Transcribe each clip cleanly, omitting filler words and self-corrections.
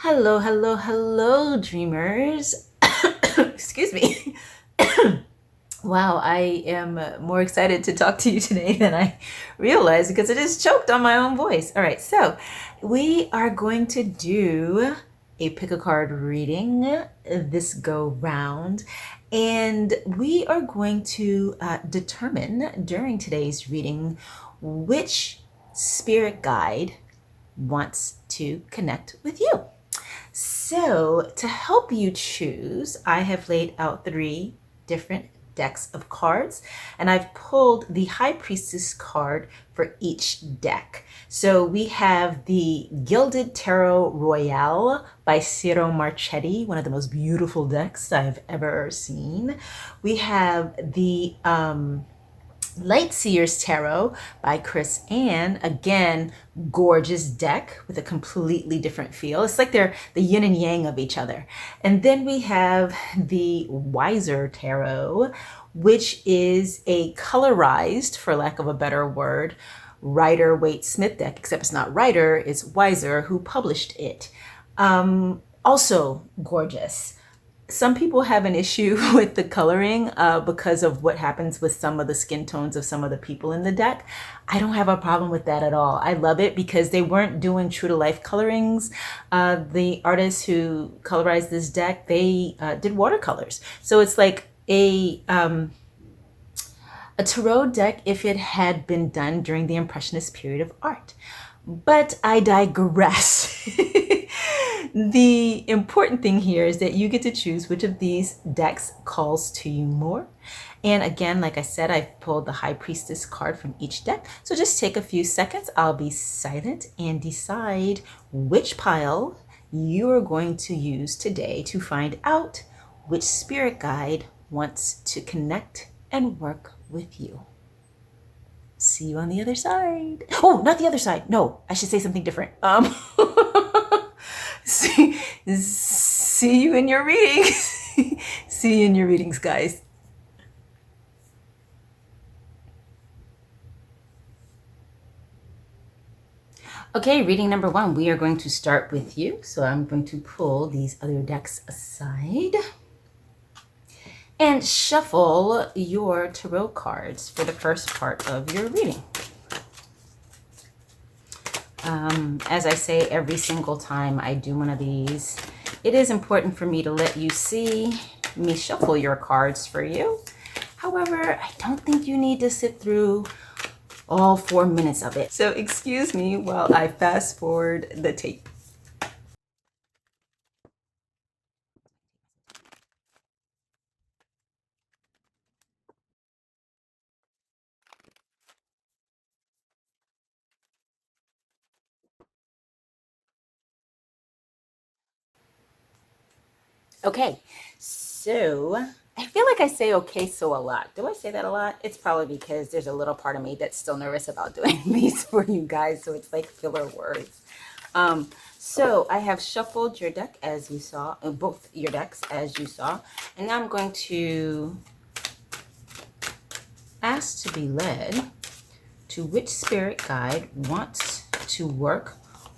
Hello, hello, hello, dreamers. Excuse me. Wow, I am more excited to talk to you today than I realized because it is choked on my own voice. All right, so we are going to do a pick a card reading this go round, and we are going to determine during today's reading which spirit guide wants to connect with you. So, to help you choose, I have laid out 3 different decks of cards, and I've pulled the High Priestess card for each deck. So, we have the Gilded Tarot Royale by Ciro Marchetti, one of the most beautiful decks I've ever seen. We have the Light Seers Tarot by Chris Ann. Again, gorgeous deck with a completely different feel. It's like they're the yin and yang of each other. And then we have the Wiser Tarot, which is a colorized, for lack of a better word, Rider Waite Smith deck, except it's not Rider, it's Wiser who published it. Also gorgeous. Some people have an issue with the coloring because of what happens with some of the skin tones of some of the people in the deck. I don't have a problem with that at all. I love it because they weren't doing true to life colorings. The artists who colorized this deck, they did watercolors. So it's like a tarot deck if it had been done during the Impressionist period of art. But I digress. The important thing here is that you get to choose which of these decks calls to you more. And again, like I said, I've pulled the High Priestess card from each deck. So just take a few seconds. I'll be silent and decide which pile you are going to use today to find out which spirit guide wants to connect and work with you. See you on the other side. Oh, not the other side. No, I should say something different. See you in your readings. See you in your readings, guys. Okay, reading number 1. We are going to start with you. So I'm going to pull these other decks aside and shuffle your tarot cards for the first part of your reading. As I say every single time I do one of these, it is important for me to let you see me shuffle your cards for you. However, I don't think you need to sit through all 4 minutes of it. So excuse me while I fast forward the tape. Okay, so I feel like I say okay so a lot. Do I say that a lot? It's probably because there's a little part of me that's still nervous about doing these for you guys, so it's like filler words. So I have shuffled your deck as you saw, both your decks as you saw, and now I'm going to ask to be led to which spirit guide wants to work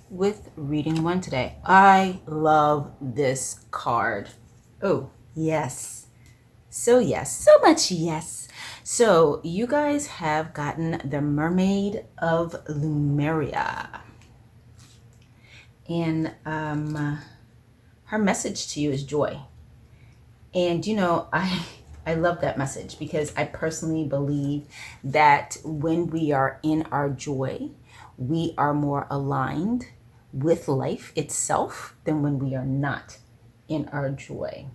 with reading 1 today. I love this card. Oh, yes. So yes, so much yes. So you guys have gotten the Mermaid of Lumeria. And her message to you is joy. And you know, I love that message because I personally believe that when we are in our joy, we are more aligned with life itself than when we are not in our joy.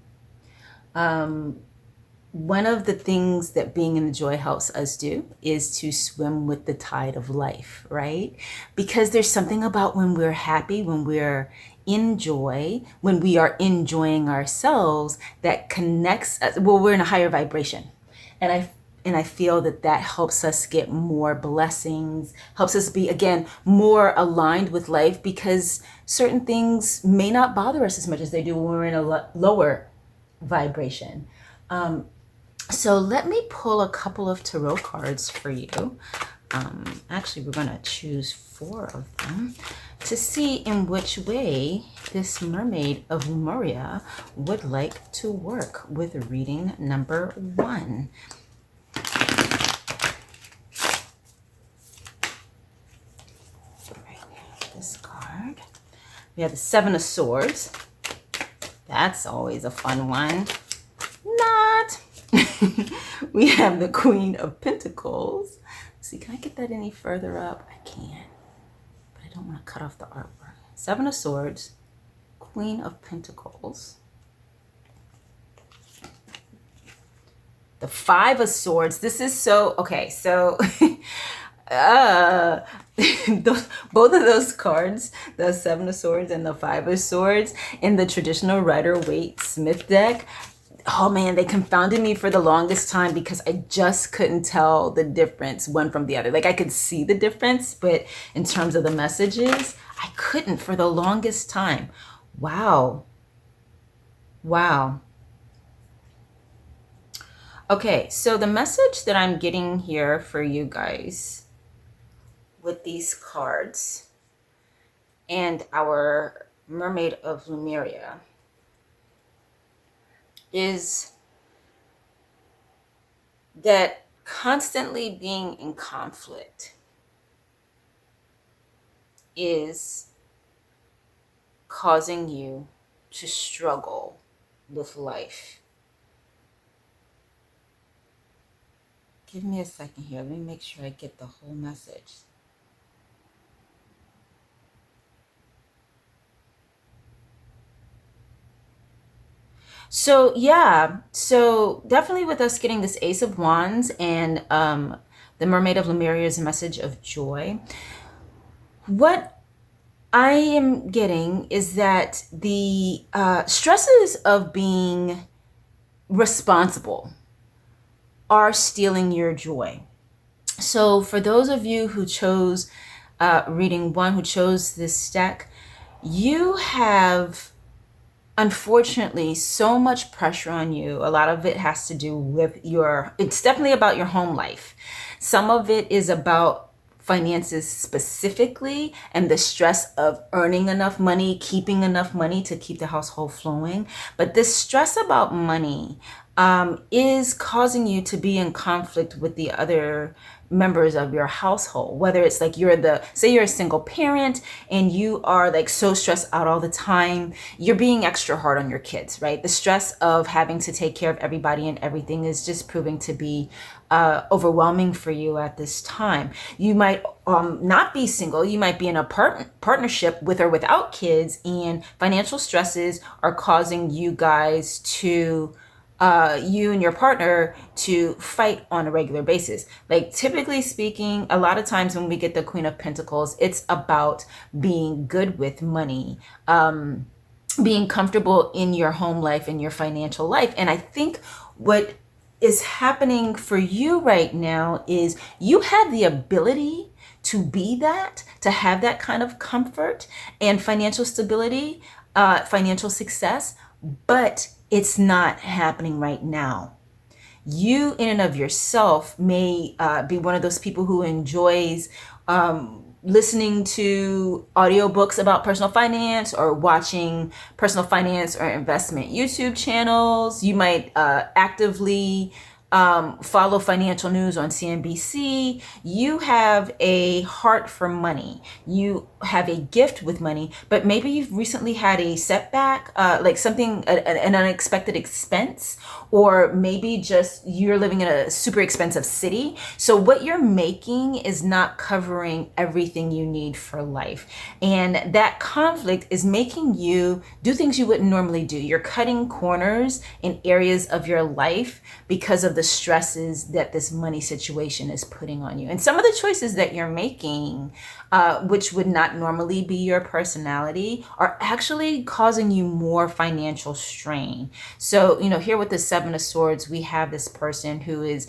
One of the things that being in the joy helps us do is to swim with the tide of life, right? Because there's something about when we're happy, when we're in joy, when we are enjoying ourselves that connects us. Well, we're in a higher vibration. And I feel that that helps us get more blessings, helps us be, again, more aligned with life because certain things may not bother us as much as they do when we're in a lower vibration. So let me pull a couple of tarot cards for you. Actually, we're going to choose 4 of them. to see in which way this mermaid of Lemuria would like to work with reading number 1. This card. We have the 7 of Swords. That's always a fun one. Not. We have the Queen of Pentacles. Let's see, can I get that any further up? I can, but I don't want to cut off the artwork. 7 of Swords, Queen of Pentacles. The 5 of Swords. This is so, okay, so both of those cards, the 7 of Swords and the 5 of Swords, in the traditional Rider-Waite-Smith deck, oh man, they confounded me for the longest time because I just couldn't tell the difference one from the other. Like I could see the difference, but in terms of the messages, I couldn't for the longest time. Wow. Wow. Okay, so the message that I'm getting here for you guys with these cards and our Mermaid of Lemuria is that constantly being in conflict is causing you to struggle with life. Give me a second here. Let me make sure I get the whole message. So yeah, so definitely with us getting this Ace of Wands and the Mermaid of Lemuria's message of joy, what I am getting is that the stresses of being responsible are stealing your joy. So for those of you who chose reading 1, who chose this deck, you have unfortunately so much pressure on you. A lot of it has to do with it's definitely about your home life. Some of it is about finances specifically and the stress of earning enough money, keeping enough money to keep the household flowing. But this stress about money is causing you to be in conflict with the other members of your household, whether it's like say you're a single parent and you are like so stressed out all the time, you're being extra hard on your kids, right? The stress of having to take care of everybody and everything is just proving to be overwhelming for you at this time. You might not be single, you might be in a partnership with or without kids, and financial stresses are causing you guys to you and your partner to fight on a regular basis. Like typically speaking, a lot of times when we get the Queen of Pentacles, it's about being good with money, being comfortable in your home life and your financial life. And I think what is happening for you right now is you have the ability to be that, to have that kind of comfort and financial stability, financial success, but it's not happening right now. You in and of yourself may be one of those people who enjoys listening to audiobooks about personal finance or watching personal finance or investment YouTube channels. You might actively follow financial news on CNBC. You have a heart for money. You have a gift with money, but maybe you've recently had a setback, like something, an unexpected expense, or maybe just you're living in a super expensive city. So what you're making is not covering everything you need for life. And that conflict is making you do things you wouldn't normally do. You're cutting corners in areas of your life because of the stresses that this money situation is putting on you. And some of the choices that you're making, which would not normally be your personality, are actually causing you more financial strain. So, here with the 7 of Swords, we have this person who is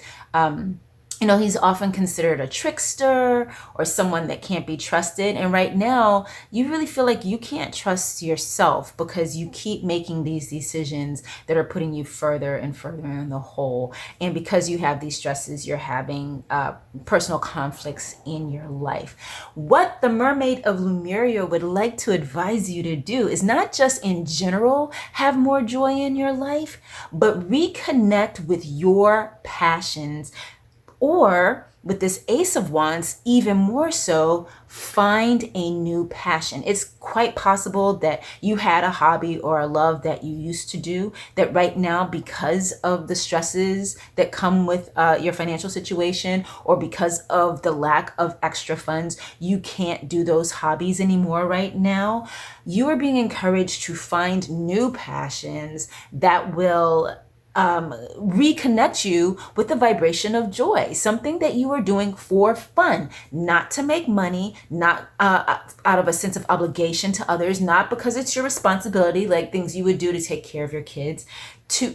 He's often considered a trickster or someone that can't be trusted. And right now, you really feel like you can't trust yourself because you keep making these decisions that are putting you further and further in the hole. And because you have these stresses, you're having personal conflicts in your life. What the Mermaid of Lemuria would like to advise you to do is not just in general have more joy in your life, but reconnect with your passions. Or with this Ace of Wands, even more so, find a new passion. It's quite possible that you had a hobby or a love that you used to do that right now, because of the stresses that come with your financial situation or because of the lack of extra funds, you can't do those hobbies anymore right now. You are being encouraged to find new passions that will reconnect you with the vibration of joy, something that you are doing for fun, not to make money, not out of a sense of obligation to others, not because it's your responsibility, like things you would do to take care of your kids,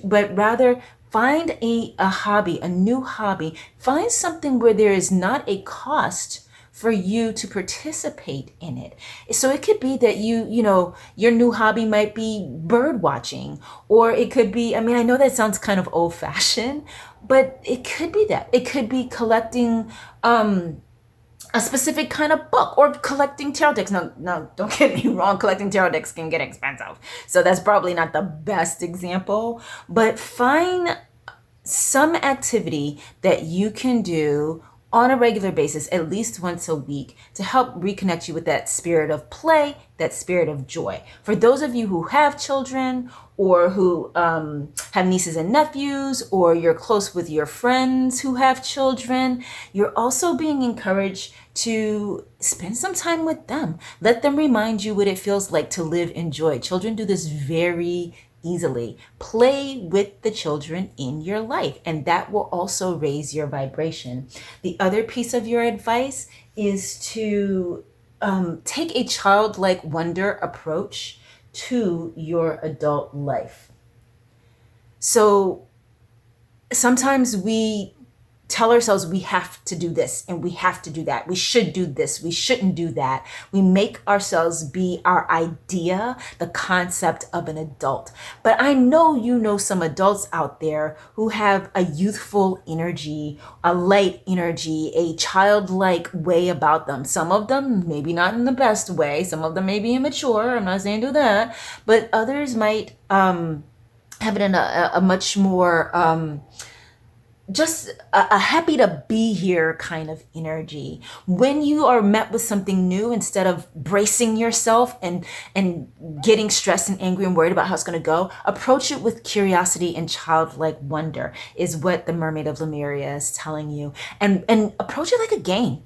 but rather find a hobby, a new hobby. Find something where there is not a cost for you to participate in it. So it could be that your new hobby might be bird watching, or it could be, I mean, I know that sounds kind of old fashioned, but it could be that. It could be collecting a specific kind of book or collecting tarot decks. No, don't get me wrong. Collecting tarot decks can get expensive. So that's probably not the best example, but find some activity that you can do on a regular basis, at least once a week, to help reconnect you with that spirit of play, that spirit of joy. For those of you who have children or who have nieces and nephews, or you're close with your friends who have children, you're also being encouraged to spend some time with them. Let them remind you what it feels like to live in joy. Children do this very easily. Play with the children in your life, and that will also raise your vibration. The other piece of your advice is to take a childlike wonder approach to your adult life. So sometimes we tell ourselves we have to do this and we have to do that. We should do this. We shouldn't do that. We make ourselves be our idea, the concept of an adult. But I know you know some adults out there who have a youthful energy, a light energy, a childlike way about them. Some of them maybe not in the best way. Some of them may be immature. I'm not saying do that. But others might have it in a much more just a happy to be here kind of energy. When you are met with something new, instead of bracing yourself and getting stressed and angry and worried about how it's going to go, approach it with curiosity and childlike wonder is what the Mermaid of Lemuria is telling you. And approach it like a game.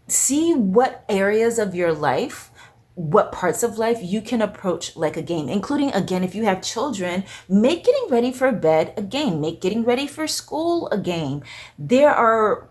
See what areas of your life, what parts of life you can approach like a game, including, again, if you have children, make getting ready for bed a game, make getting ready for school a game. There are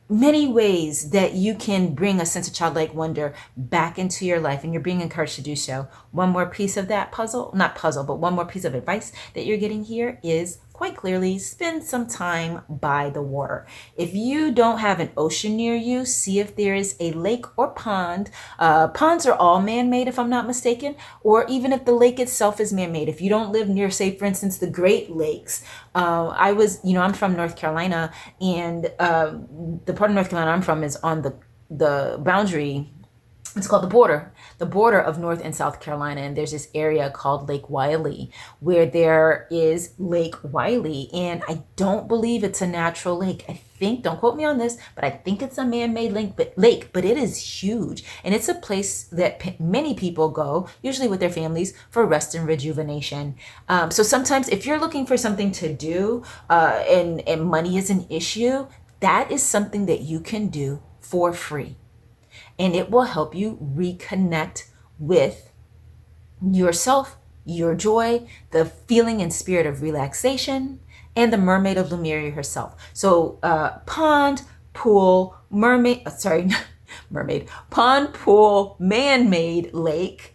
many ways that you can bring a sense of childlike wonder back into your life, and you're being encouraged to do so. One more piece of that but one more piece of advice that you're getting here is, quite clearly, spend some time by the water. If you don't have an ocean near you, see if there is a lake or pond. Ponds are all man-made, if I'm not mistaken, or even if the lake itself is man-made. If you don't live near, say, for instance, the Great Lakes. I'm from North Carolina, and the part of North Carolina I'm from is on the boundary. It's called the border of North and South Carolina. And there's this area called Lake Wylie, where there is Lake Wylie. And I don't believe it's a natural lake. I think, don't quote me on this, but I think it's a man-made lake, but it is huge. And it's a place that many people go, usually with their families, for rest and rejuvenation. So sometimes if you're looking for something to do and money is an issue, that is something that you can do for free. And it will help you reconnect with yourself, your joy, the feeling and spirit of relaxation, and the Mermaid of Lemuria herself. So pond, pool, mermaid, pond, pool, man-made lake,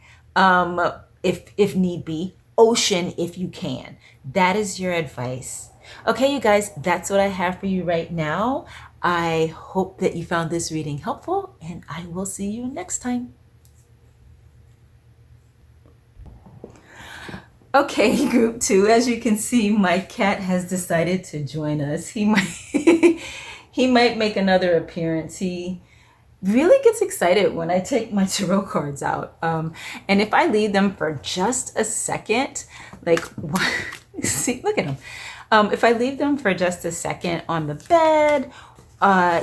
if need be, ocean if you can. That is your advice. Okay, you guys, that's what I have for you right now. I hope that you found this reading helpful, and I will see you next time. Okay, group two, as you can see, my cat has decided to join us. He might he might make another appearance. He really gets excited when I take my tarot cards out. And if I leave them for just a second, like, see, look at him. If I leave them for just a second on the bed,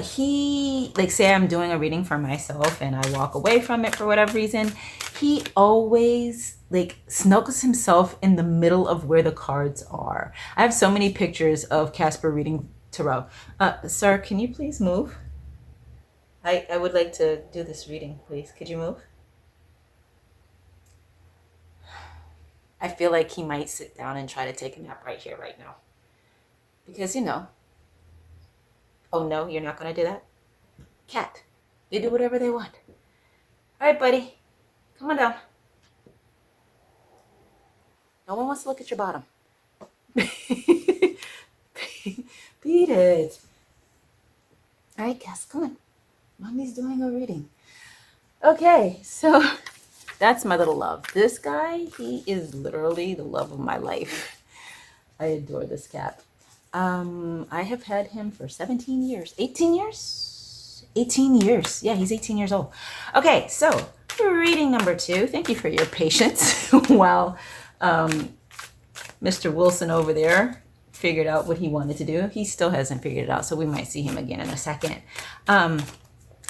he, like, say I'm doing a reading for myself and I walk away from it for whatever reason, he always like snuggles himself in the middle of where the cards are. I have so many pictures of Casper reading tarot. Sir, can you please move? I would like to do this reading, please. Could you move? I feel like he might sit down and try to take a nap right here, right now. Because, you know. Oh, no, you're not going to do that? Cat, they do whatever they want. All right, buddy. Come on down. No one wants to look at your bottom. Beat it. All right, Cass, come on. Mommy's doing a reading. Okay, so that's my little love. This guy, he is literally the love of my life. I adore this cat. I have had him for 17 years. 18 years? 18 years. Yeah, he's 18 years old. Okay, so reading number 2. Thank you for your patience while Mr. Wilson over there figured out what he wanted to do. He still hasn't figured it out, so we might see him again in a second.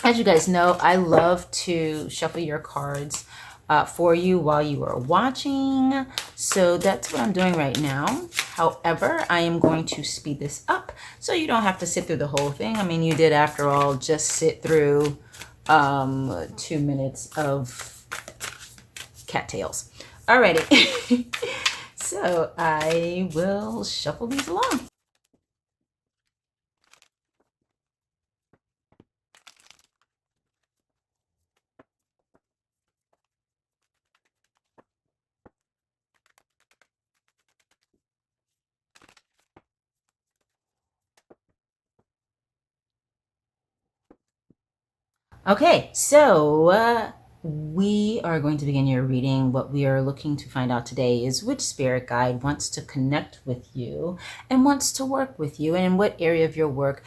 As you guys know, I love to shuffle your cards for you while you are watching. So that's what I'm doing right now. However, I am going to speed this up so you don't have to sit through the whole thing. I mean, you did, after all, just sit through 2 minutes of cattails. Alrighty. So I will shuffle these along. Okay, so we are going to begin your reading. What we are looking to find out today is which spirit guide wants to connect with you and wants to work with you, and in what area of your what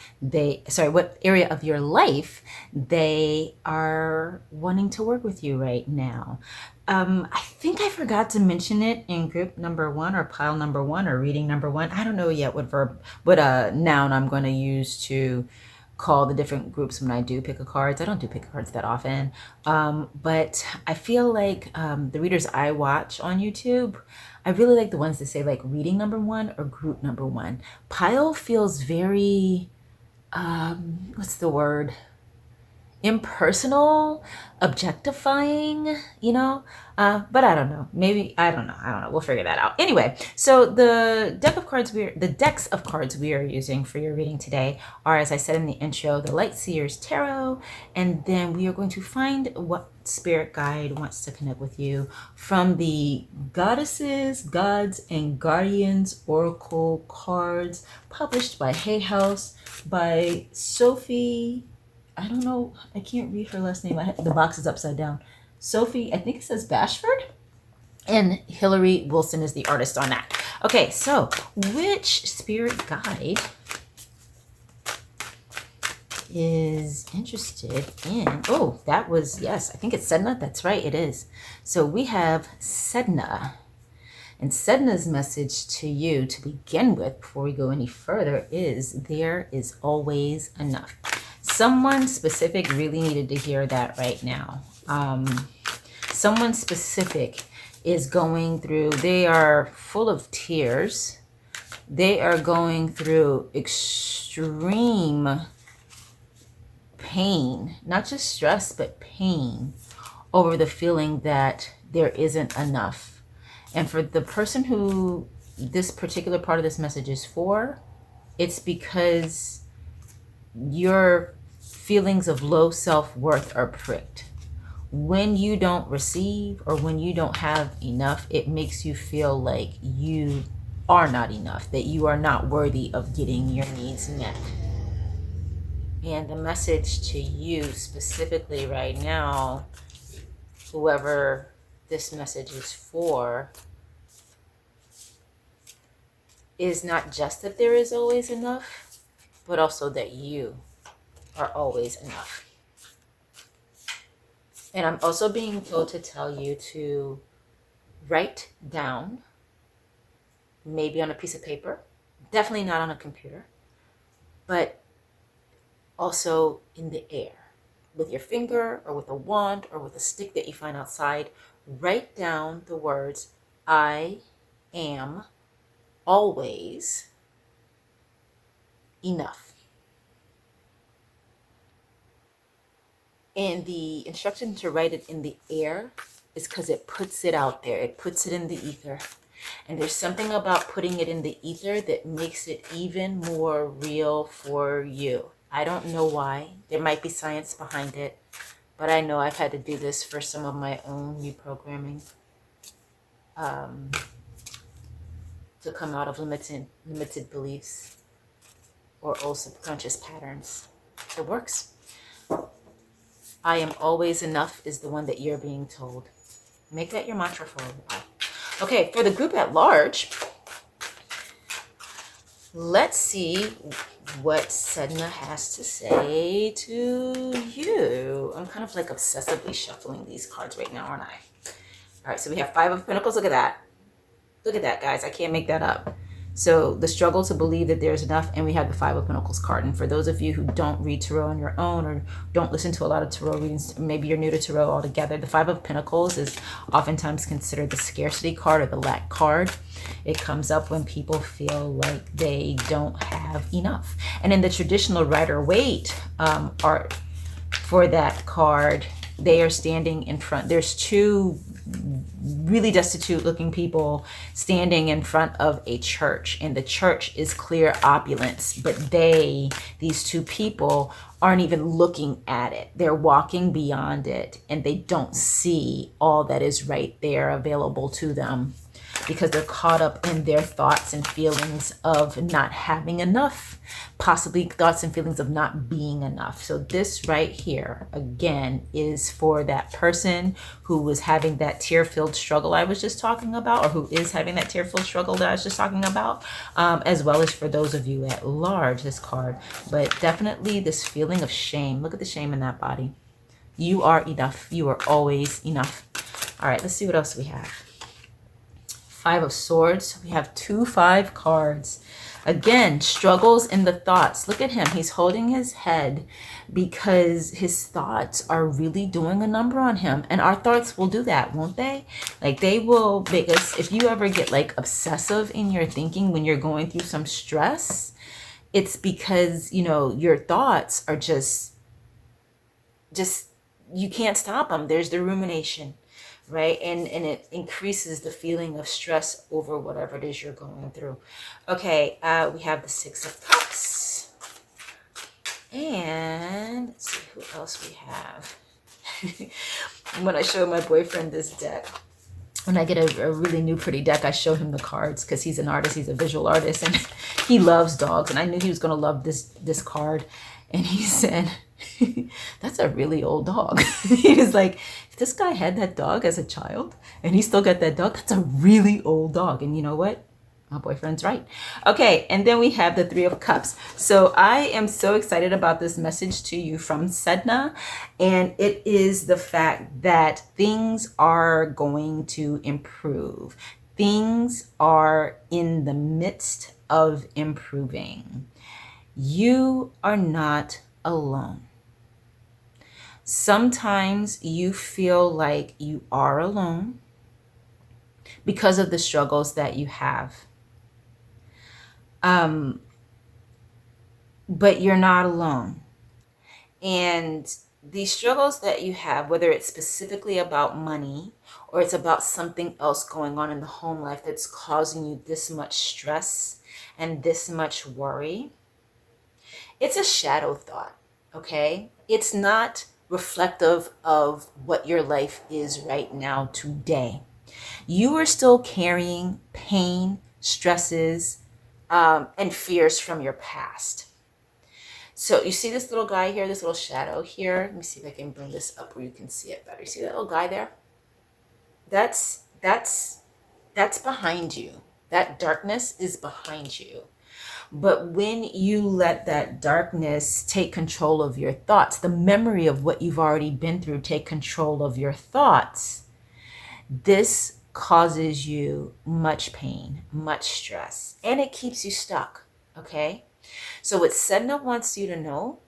area of your life they are wanting to work with you right now. I think I forgot to mention it in group number 1 or pile number 1 or reading number 1. I don't know yet what noun I'm going to use to call the different groups when I do pick a cards. I don't do pick a cards that often, but I feel like the readers I watch on YouTube, I really like the ones that say like reading number 1 or group number 1. Pile feels very, what's the word? Impersonal, objectifying, you know, but I don't know. Maybe I don't know. We'll figure that out. Anyway, so the decks of cards we are using for your reading today are, as I said in the intro, the Light Seers Tarot, and then we are going to find what spirit guide wants to connect with you from the Goddesses, Gods, and Guardians Oracle cards, published by Hay House by Sophie. I don't know. I can't read her last name. The box is upside down. Sophie, I think it says Bashford. And Hillary Wilson is the artist on that. Okay, so which spirit guide is interested in... Oh, that was... Yes, I think it's Sedna. That's right, it is. So we have Sedna. And Sedna's message to you to begin with, before we go any further, is there is always enough. Someone specific really needed to hear that right now. Someone specific is going through, they are full of tears. They are going through extreme pain, not just stress, but pain over the feeling that there isn't enough. And for the person who this particular part of this message is for, it's because your feelings of low self-worth are pricked. When you don't receive or when you don't have enough, it makes you feel like you are not enough, that you are not worthy of getting your needs met. And the message to you specifically right now, whoever this message is for, is not just that there is always enough, but also that you are always enough. And I'm also being told to tell you to write down, maybe on a piece of paper, definitely not on a computer, but also in the air, with your finger or with a wand or with a stick that you find outside. Write down the words, I am always enough. And the instruction to write it in the air is because it puts it out there. It puts it in the ether. And there's something about putting it in the ether that makes it even more real for you. I don't know why. There might be science behind it, but I know I've had to do this for some of my own reprogramming to come out of limited beliefs or old subconscious patterns. It works. I am always enough is the one that you're being told. Make that your mantra for a while. Okay, for the group at large, let's see what Sedna has to say to you. I'm kind of like obsessively shuffling these cards right now, aren't I? All right, so we have Five of Pentacles. Look at that. Look at that, guys. I can't make that up. So the struggle to believe that there's enough, and we have the Five of Pentacles card. And for those of you who don't read tarot on your own or don't listen to a lot of tarot readings, maybe you're new to tarot altogether, the Five of Pentacles is oftentimes considered the scarcity card or the lack card. It comes up when people feel like they don't have enough. And in the traditional Rider-Waite art for that card, they are standing in front. There's two really destitute looking people standing in front of a church, and the church is clear opulence, but these two people aren't even looking at it. They're walking beyond it, and they don't see all that is right there available to them because they're caught up in their thoughts and feelings of not having enough, possibly thoughts and feelings of not being enough. So this right here, again, is for that person who was having that tear-filled struggle I was just talking about, or who is having that tear-filled struggle that I was just talking about, as well as for those of you at large, this card. But definitely this feeling of shame. Look at the shame in that body. You are enough. You are always enough. All right, let's see what else we have. Five of Swords. We have 2 5 cards. Again, struggles in the thoughts. Look at him. He's holding his head because his thoughts are really doing a number on him. And our thoughts will do that, won't they? Like they will make us, if you ever get like obsessive in your thinking when you're going through some stress, it's because, you know, your thoughts are just you can't stop them. There's the rumination. Right? And it increases the feeling of stress over whatever it is you're going through. Okay, we have the Six of Cups. And let's see who else we have. When I show my boyfriend this deck, when I get a really new pretty deck, I show him the cards because he's an artist, he's a visual artist, and he loves dogs. And I knew he was going to love this card. And he said, that's a really old dog. He was like, if this guy had that dog as a child and he still got that dog, that's a really old dog. And you know what? My boyfriend's right. Okay, and then we have the Three of Cups. So I am so excited about this message to you from Sedna. And it is the fact that things are going to improve. Things are in the midst of improving. You are not alone. Sometimes you feel like you are alone because of the struggles that you have. But you're not alone. And these struggles that you have, whether it's specifically about money or it's about something else going on in the home life that's causing you this much stress and this much worry, it's a shadow thought, okay? It's not reflective of what your life is right now today. You are still carrying pain, stresses, and fears from your past. So you see this little guy here, this little shadow here. Let me see if I can bring this up where you can see it better. You see that little guy there? That's behind you. That darkness is behind you. But when you let that darkness take control of your thoughts, the memory of what you've already been through take control of your thoughts, this causes you much pain, much stress, and it keeps you stuck, okay? So what Sedna wants you to know,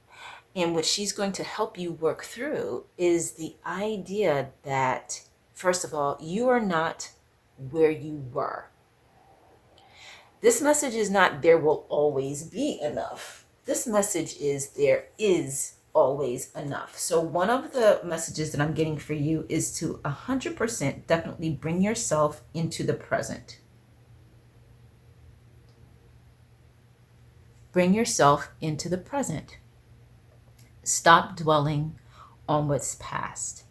and what she's going to help you work through, is the idea that, first of all, you are not where you were. This message is not there will always be enough. This message is there is always enough. So one of the messages that I'm getting for you is to 100% definitely bring yourself into the present. Bring yourself into the present. Stop dwelling on what's past.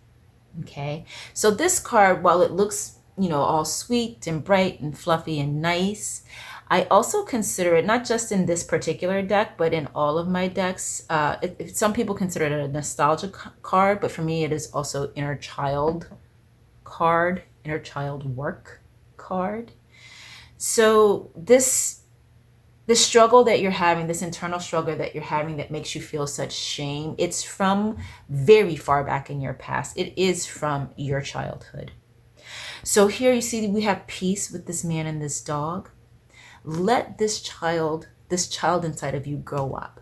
Okay? So this card, while it looks, all sweet and bright and fluffy and nice, I also consider it, not just in this particular deck, but in all of my decks. Some people consider it a nostalgia card, but for me, it is also inner child card, inner child work card. So this struggle that you're having, this internal struggle that you're having that makes you feel such shame, it's from very far back in your past. It is from your childhood. So here you see we have peace with this man and this dog. Let this child inside of you grow up.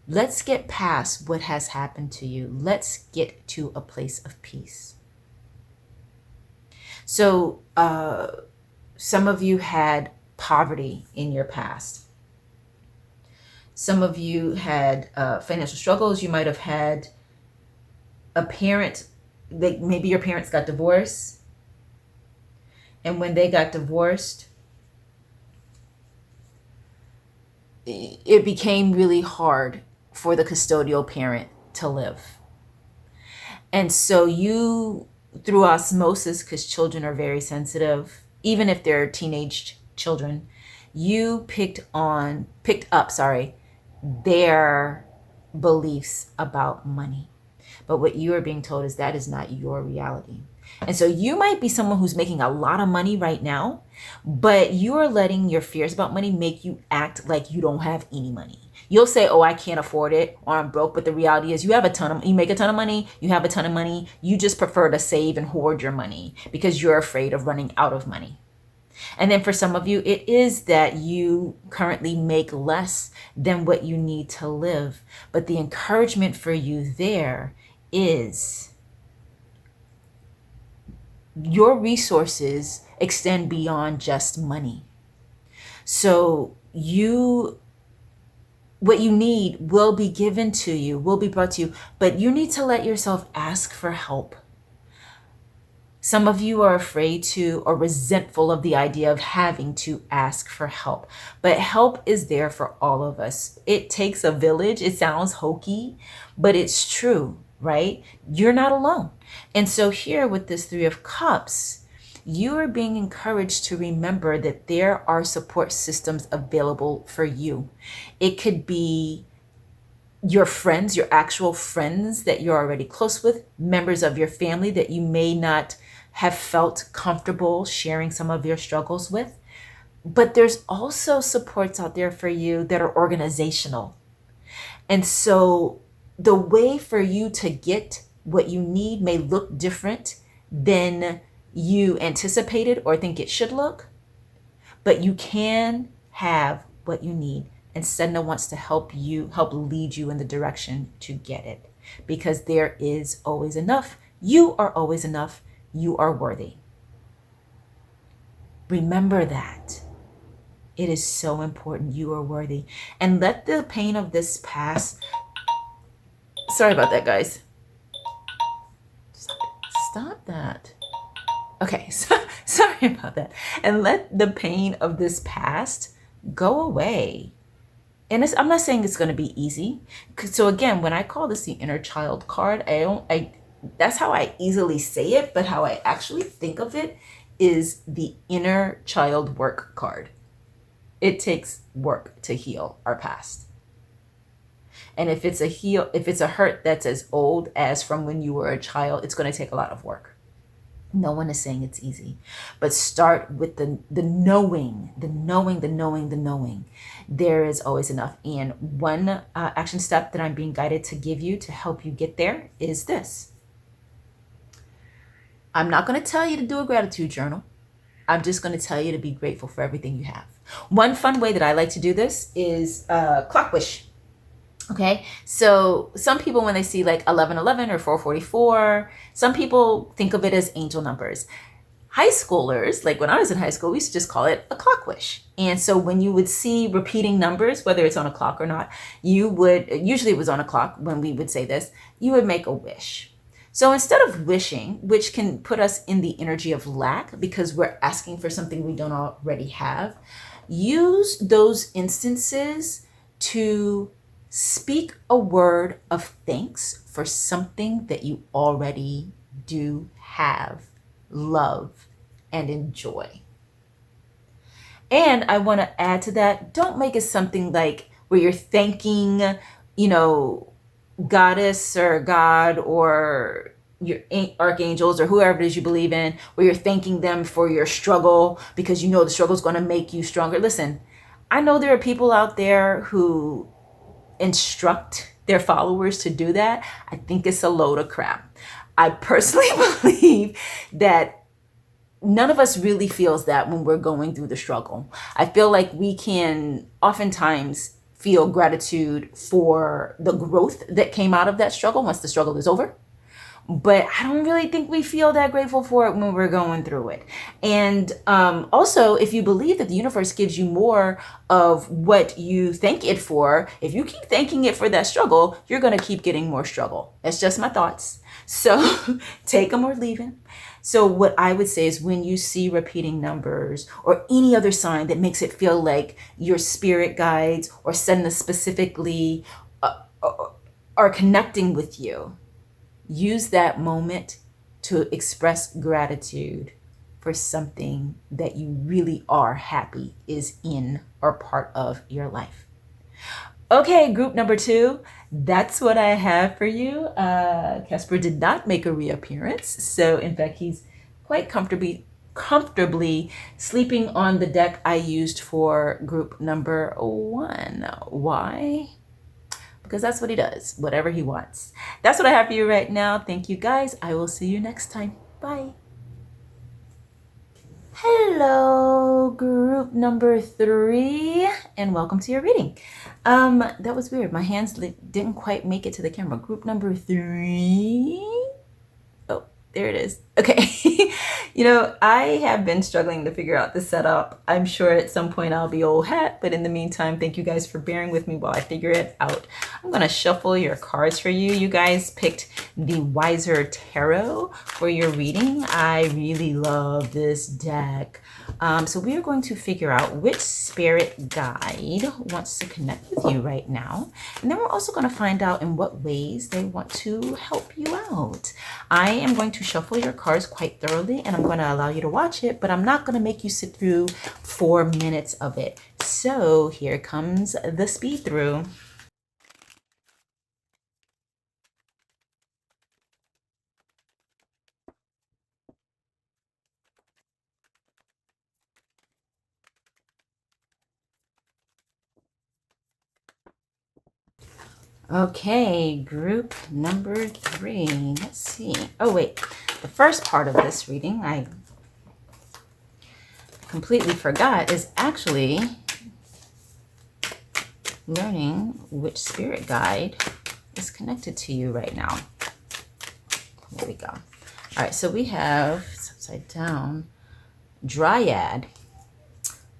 Let's get past what has happened to you. Let's get to a place of peace. So some of you had poverty in your past. Some of you had financial struggles. You might have had a parent, maybe your parents got divorced. And when they got divorced, it became really hard for the custodial parent to live. And so you, through osmosis, because children are very sensitive, even if they're teenage children, you picked up their beliefs about money. But what you are being told is that is not your reality. And so you might be someone who's making a lot of money right now, but you are letting your fears about money make you act like you don't have any money. You'll say, oh, I can't afford it, or I'm broke. But the reality is you make a ton of money. You have a ton of money. You just prefer to save and hoard your money because you're afraid of running out of money. And then for some of you, it is that you currently make less than what you need to live. But the encouragement for you there is your resources extend beyond just money. So what you need will be given to you, will be brought to you, but you need to let yourself ask for help. Some of you are afraid to or resentful of the idea of having to ask for help, but help is there for all of us. It takes a village. It sounds hokey, but it's true, right? You're not alone. And so here with this Three of Cups, you are being encouraged to remember that there are support systems available for you. It could be your friends, your actual friends that you're already close with, members of your family that you may not have felt comfortable sharing some of your struggles with. But there's also supports out there for you that are organizational. And so the way for you to get what you need may look different than you anticipated or think it should look, but you can have what you need. And Sedna wants to help lead you in the direction to get it, because there is always enough. You are always enough. You are worthy. Remember that. It is so important. You are worthy. And let the pain of this pass. Sorry about that, guys. Stop that. Okay, sorry about that. And let the pain of this past go away. And I'm not saying it's going to be easy. So again, when I call this the inner child card, that's how I easily say it, but how I actually think of it is the inner child work card. It takes work to heal our past. And if it's a hurt that's as old as from when you were a child, it's going to take a lot of work. No one is saying it's easy, but start with the knowing. There is always enough. And one action step that I'm being guided to give you to help you get there is this. I'm not going to tell you to do a gratitude journal. I'm just going to tell you to be grateful for everything you have. One fun way that I like to do this is clock wish. Okay, so some people, when they see like 1111 or 444, some people think of it as angel numbers. High schoolers, like when I was in high school, we used to just call it a clock wish. And so when you would see repeating numbers, whether it's on a clock or not, usually it was on a clock when we would say this, you would make a wish. So instead of wishing, which can put us in the energy of lack because we're asking for something we don't already have, use those instances to speak a word of thanks for something that you already do have, love, and enjoy. And I want to add to that, don't make it something like where you're thanking, goddess or God or your archangels or whoever it is you believe in, where you're thanking them for your struggle because you know the struggle is going to make you stronger. Listen, I know there are people out there who instruct their followers to do that. I think it's a load of crap. I personally believe that none of us really feels that when we're going through the struggle. I feel like we can oftentimes feel gratitude for the growth that came out of that struggle once the struggle is over. But I don't really think we feel that grateful for it when we're going through it. And also, if you believe that the universe gives you more of what you thank it for, if you keep thanking it for that struggle, you're going to keep getting more struggle. That's just my thoughts. So take them or leave them. So what I would say is when you see repeating numbers or any other sign that makes it feel like your spirit guides or Sedna specifically are connecting with you, use that moment to express gratitude for something that you really are happy is in or part of your life. Okay, group number 2, that's what I have for you. Casper did not make a reappearance. So in fact, he's quite comfortably sleeping on the deck I used for group number 1. Why? Because that's what he does, whatever he wants. That's what I have for you right now. Thank you guys. I will see you next time. Bye. Hello, group number 3, and welcome to your reading. That was weird. My hands didn't quite make it to the camera. Group number 3. Oh, there it is. Okay. I have been struggling to figure out the setup. I'm sure at some point I'll be old hat, but in the meantime, thank you guys for bearing with me while I figure it out. I'm going to shuffle your cards for you. You guys picked the Wiser Tarot for your reading. I really love this deck. So we are going to figure out which spirit guide wants to connect with you right now. And then we're also going to find out in what ways they want to help you out. I am going to shuffle your cards quite thoroughly, and I'm going to allow you to watch it, but I'm not going to make you sit through 4 minutes of it. So here comes the speed through. Okay, group number 3. Let's see. Oh, wait. The first part of this reading I completely forgot is actually learning which spirit guide is connected to you right now. There we go. All right, so we have, it's upside down, Dryad.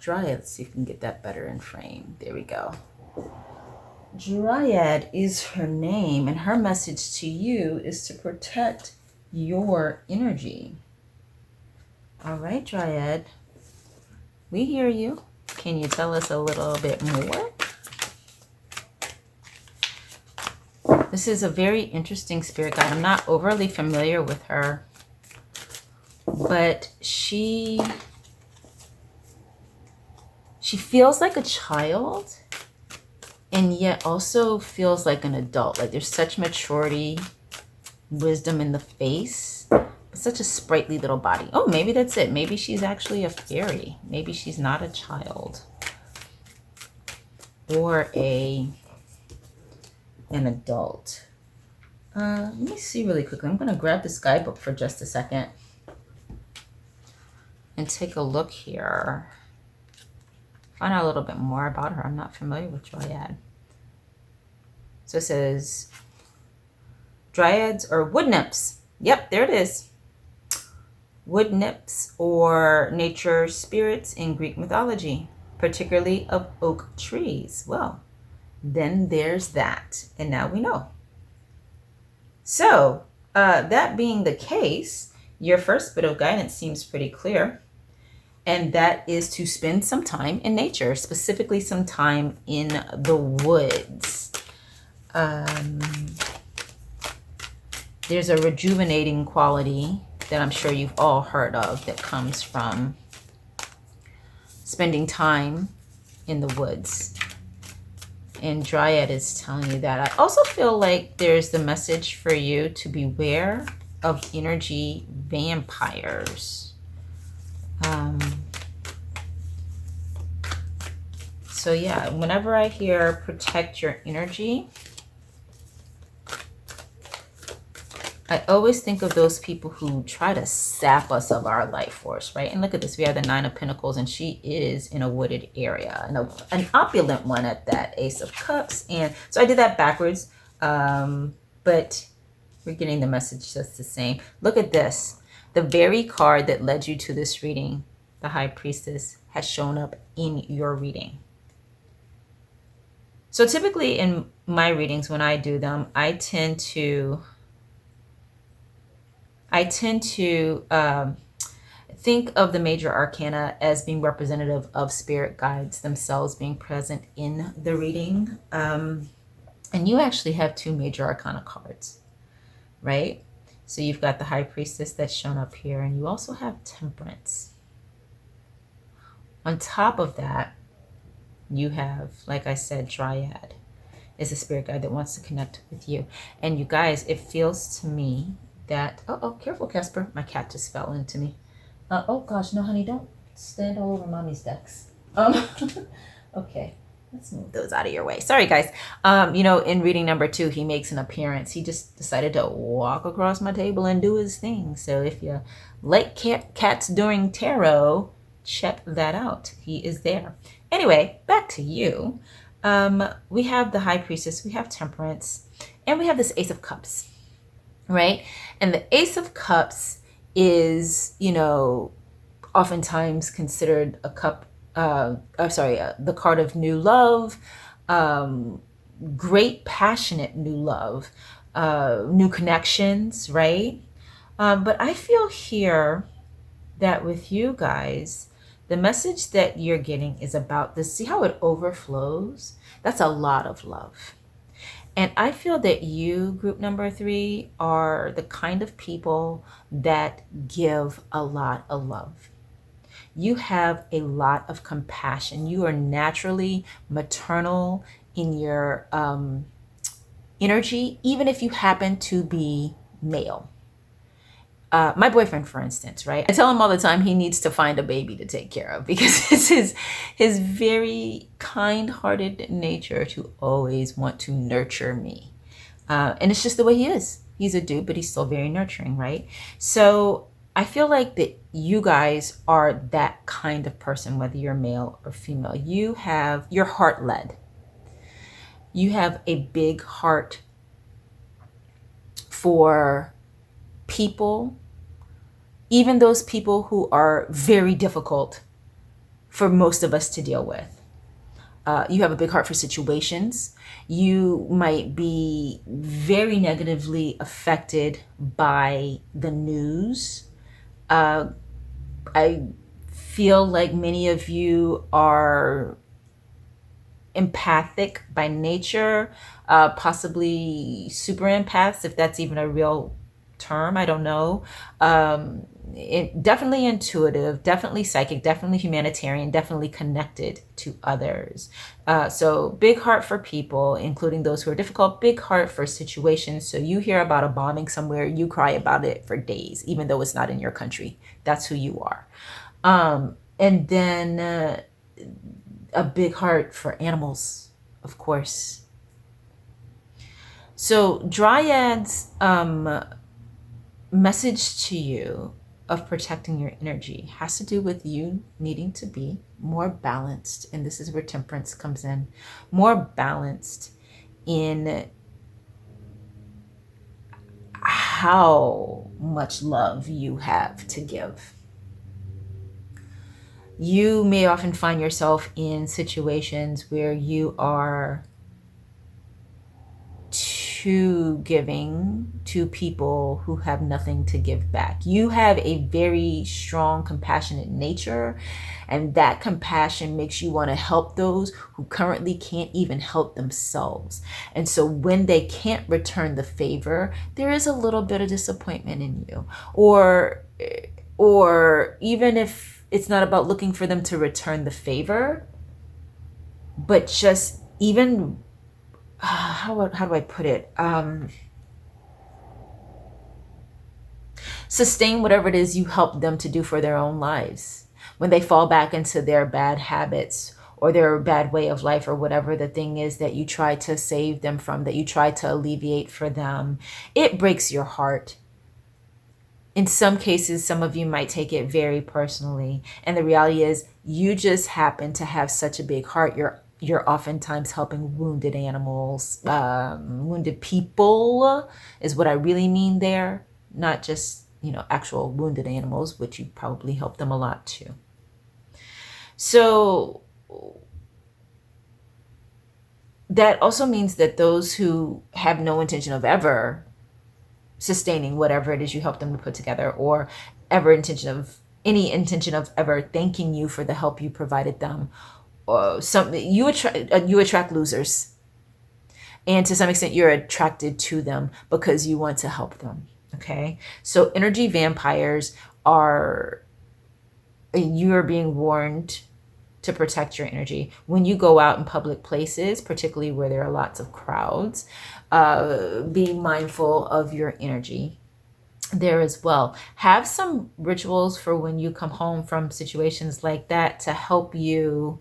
Let's see if we can get that better in frame. There we go. Dryad is her name, and her message to you is to protect your energy. All right, Dryad, we hear you. Can you tell us a little bit more? This is a very interesting spirit guide. I'm not overly familiar with her. but she feels like a child and yet also feels like an adult. Like there's such maturity, wisdom in the face, but such a sprightly little body. Oh, maybe that's it. Maybe she's actually a fairy. Maybe she's not a child or an adult. Let me see really quickly. I'm going to grab this guidebook for just a second and take a look here. Find out a little bit more about her. I'm not familiar with Dryad. So it says Dryads or wood nymphs. Yep, there it is. Wood nymphs or nature spirits in Greek mythology, particularly of oak trees. Well, then there's that. And now we know. So that being the case, your first bit of guidance seems pretty clear. And that is to spend some time in nature, specifically some time in the woods. There's a rejuvenating quality that I'm sure you've all heard of that comes from spending time in the woods. And Dryad is telling you that. I also feel like there's the message for you to beware of energy vampires. So yeah, whenever I hear protect your energy, I always think of those people who try to sap us of our life force, right? And look at this. We have the Nine of Pentacles, and she is in a wooded area, and an opulent one at that. Ace of Cups. And so I did that backwards, but we're getting the message just the same. Look at this. The very card that led you to this reading, the High Priestess, has shown up in your reading. So typically in my readings, when I do them, I tend to think of the major arcana as being representative of spirit guides themselves being present in the reading. And you actually have two major arcana cards, right? So you've got the High Priestess that's shown up here, and you also have Temperance. On top of that, you have, like I said, Dryad is a spirit guide that wants to connect with you. And you guys, it feels to me that, oh, careful, Casper. My cat just fell into me. Oh gosh, no, honey, don't stand all over mommy's decks. Okay, let's move those out of your way. Sorry, guys. In reading number 2, he makes an appearance. He just decided to walk across my table and do his thing. So if you like cats during tarot, check that out. He is there. Anyway, back to you. We have the High Priestess, we have Temperance, and we have this Ace of Cups, right? And the Ace of Cups is, oftentimes considered the card of new love, great passionate new love, new connections, right? But I feel here that with you guys, the message that you're getting is about this. See how it overflows? That's a lot of love. And I feel that you, group number 3, are the kind of people that give a lot of love. You have a lot of compassion. You are naturally maternal in your energy, even if you happen to be male. My boyfriend, for instance, right? I tell him all the time he needs to find a baby to take care of because it's his very kind-hearted nature to always want to nurture me. And it's just the way he is. He's a dude, but he's still very nurturing, right? So I feel like that you guys are that kind of person, whether you're male or female. You're heart-led. You have a big heart for people, even those people who are very difficult for most of us to deal with. You have a big heart for situations. You might be very negatively affected by the news. I feel like many of you are empathic by nature, possibly super empaths, if that's even a real term, I don't know. Definitely intuitive, definitely psychic, definitely humanitarian, definitely connected to others. So big heart for people, including those who are difficult, big heart for situations. So you hear about a bombing somewhere, you cry about it for days, even though it's not in your country. That's who you are. And then a big heart for animals, of course. So Dryad's message to you of protecting your energy has to do with you needing to be more balanced. And this is where temperance comes in. More balanced in how much love you have to give. You may often find yourself in situations where you are too giving to people who have nothing to give back. You have a very strong, compassionate nature, and that compassion makes you want to help those who currently can't even help themselves. And so when they can't return the favor, there is a little bit of disappointment in you. Or even if it's not about looking for them to return the favor, but just even how do I put it? Sustain whatever it is you help them to do for their own lives. When they fall back into their bad habits or their bad way of life or whatever the thing is that you try to save them from, that you try to alleviate for them, it breaks your heart. In some cases, some of you might take it very personally. And the reality is you just happen to have such a big heart. You're oftentimes helping wounded animals, wounded people is what I really mean there. Not just, actual wounded animals, which you probably help them a lot too. So that also means that those who have no intention of ever sustaining whatever it is you help them to put together, or any intention of ever thanking you for the help you provided them, you attract losers, and to some extent you're attracted to them because you want to help them. Okay, so energy vampires you are being warned to protect your energy when you go out in public places, particularly where there are lots of crowds. Be mindful of your energy there as well. Have some rituals for when you come home from situations like that to help you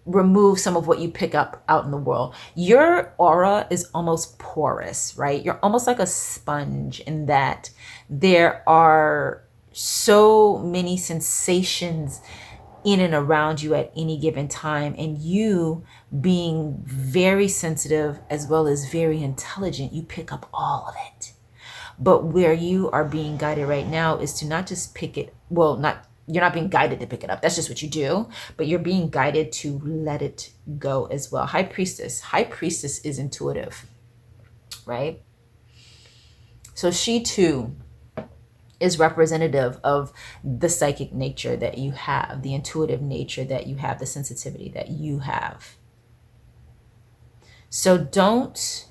remove some of what you pick up out in the world. Your aura is almost porous, right? You're almost like a sponge in that there are so many sensations in and around you at any given time, and you being very sensitive as well as very intelligent, you pick up all of it. But where you are being guided right now is to not just pick it, you're not being guided to pick it up. That's just what you do. But you're being guided to let it go as well. High Priestess. High Priestess is intuitive, right? So she too is representative of the psychic nature that you have, the intuitive nature that you have, the sensitivity that you have. So don't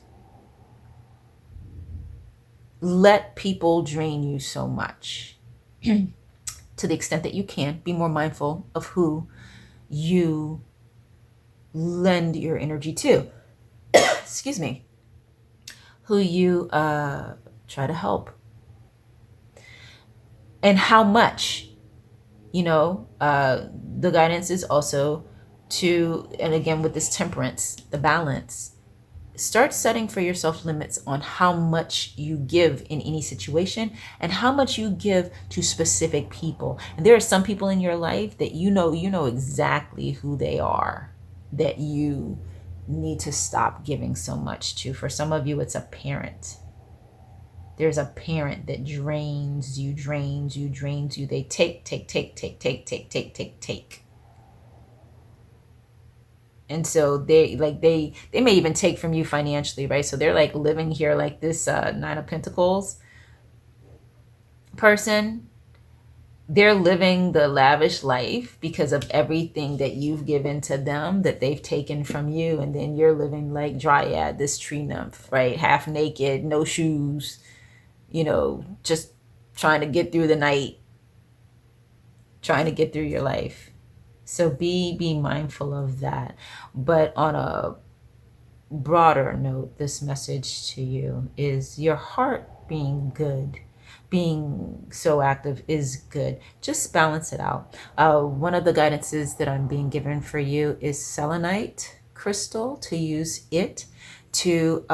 let people drain you so much. To the extent that you can, be more mindful of who you lend your energy to. Excuse me. Who you try to help. And how much, the guidance is also to, and again with this temperance, the balance, start setting for yourself limits on how much you give in any situation and how much you give to specific people. And there are some people in your life that you know exactly who they are, that you need to stop giving so much to. For some of you, it's a parent. There's a parent that drains you. They take. And so they may even take from you financially, right? So they're like living here like this Nine of Pentacles person. They're living the lavish life because of everything that you've given to them that they've taken from you. And then you're living like Dryad, this tree nymph, right? Half naked, no shoes, just trying to get through the night, trying to get through your life. So be mindful of that. But on a broader note, this message to you is your heart being good, being so active is good. Just balance it out. One of the guidances that I'm being given for you is selenite crystal, to use it to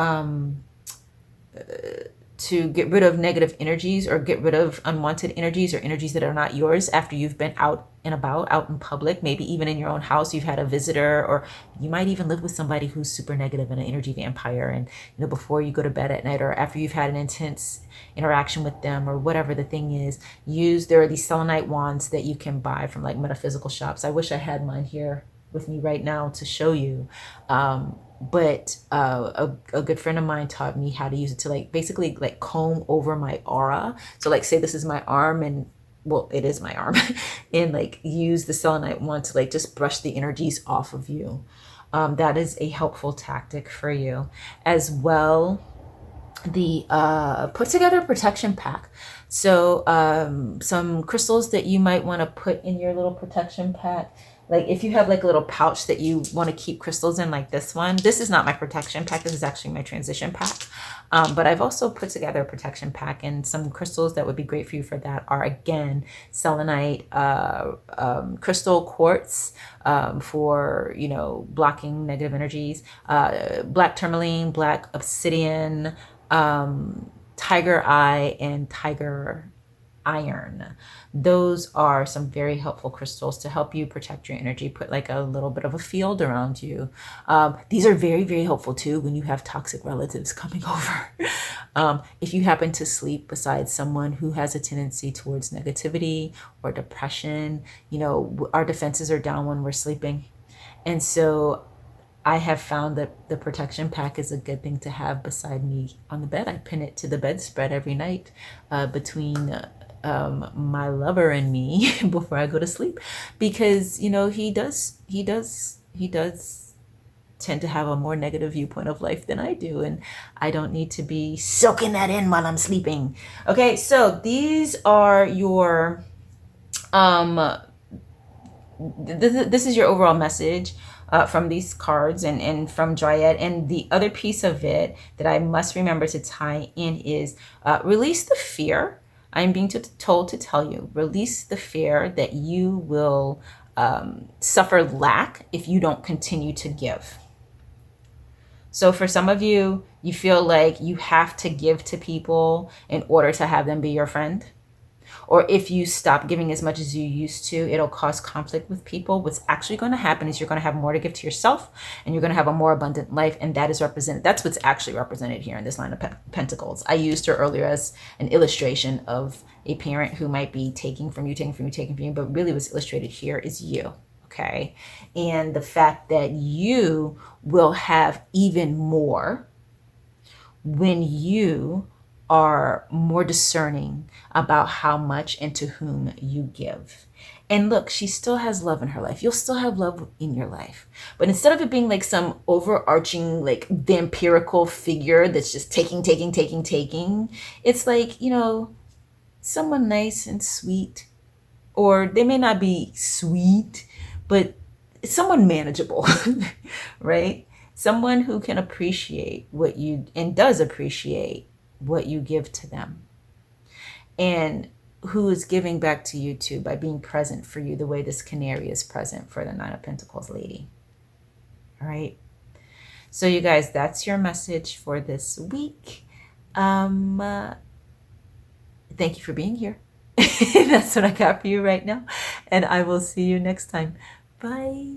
get rid of negative energies, or get rid of unwanted energies, or energies that are not yours after you've been out and about, out in public, maybe even in your own house. You've had a visitor, or you might even live with somebody who's super negative and an energy vampire. And before you go to bed at night, or after you've had an intense interaction with them, or whatever the thing is, there are these selenite wands that you can buy from like metaphysical shops. I wish I had mine here with me right now to show you. But a good friend of mine taught me how to use it to basically comb over my aura. So say this is my arm, and well, it is my arm, and use the selenite wand to just brush the energies off of you. That is a helpful tactic for you. As well, the put together protection pack. So some crystals that you might want to put in your little protection pack. If you have a little pouch that you want to keep crystals in, like this one. This is not my protection pack. This is actually my transition pack. But I've also put together a protection pack, and some crystals that would be great for you for that are, again, selenite, crystal quartz for, blocking negative energies, black tourmaline, black obsidian, tiger eye, and tiger iron. Those are some very helpful crystals to help you protect your energy, put a little bit of a field around you. These are very, very helpful too when you have toxic relatives coming over. If you happen to sleep beside someone who has a tendency towards negativity or depression, our defenses are down when we're sleeping. And so I have found that the protection pack is a good thing to have beside me on the bed. I pin it to the bedspread every night between my lover and me before I go to sleep, because he does tend to have a more negative viewpoint of life than I do, and I don't need to be soaking that in while I'm sleeping. Okay, so these are your this is your overall message from these cards and from Dryad. And the other piece of it that I must remember to tie in is release the fear. I'm being told to tell you, release the fear that you will suffer lack if you don't continue to give. So for some of you, you feel like you have to give to people in order to have them be your friend. Or if you stop giving as much as you used to, it'll cause conflict with people. What's actually going to happen is you're going to have more to give to yourself, and you're going to have a more abundant life. And that is represented. That's what's actually represented here in this line of pentacles. I used her earlier as an illustration of a parent who might be taking from you, but really what's illustrated here is you. Okay. And the fact that you will have even more when you are more discerning about how much and to whom you give. And look, she still has love in her life. You'll still have love in your life. But instead of it being some overarching, vampirical figure that's just taking, it's someone nice and sweet. Or they may not be sweet, but someone manageable, right? Someone who can appreciate what you, and does appreciate what you give to them, and who is giving back to you too by being present for you the way this canary is present for the Nine of Pentacles lady. All right. So you guys, that's your message for this week. Thank you for being here. That's what I got for you right now. And I will see you next time. Bye.